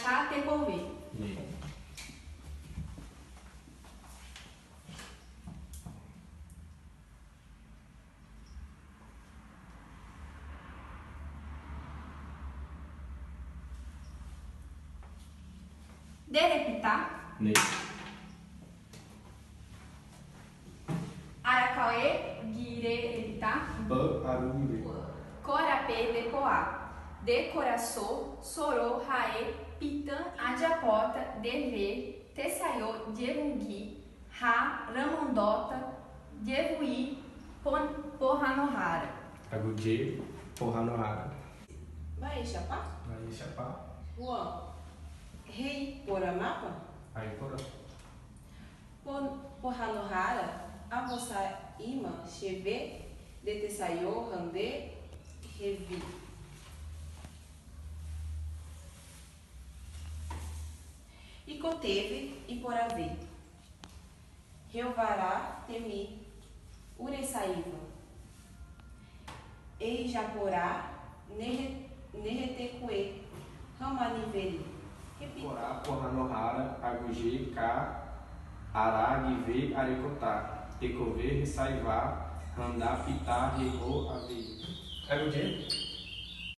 Arachá, Tecovê. Derepitá, Ne. Aracauê, Guirepitá, Ba, Arugire. Corapê, Depoá, Decoraçô, Sorô, Raê, Pitã, Adiapota, Devê, Tessaiô, Dievungui, Ra, Ramondota, Dievuí, Porranohara. Agudje, Porranohara. Vai, Chapá? Aí, Chapá. Juan. Rei Poramapa? Aí, Porã. Porranohara? Avossa Ima, Cheve, Detessaiô, Randê, Revi. Icoteve, Iporavê. Reuvará, Temi, Uressaíva. Eijaporá, Nerretecuê, Ramaniveri. Repita. Porá, Porranohara, Agudje, Ka, Ará, Guivê, Arecotá. Tecovê, Saivá, Randá, Pitá, Rego, Aveio. Agudje.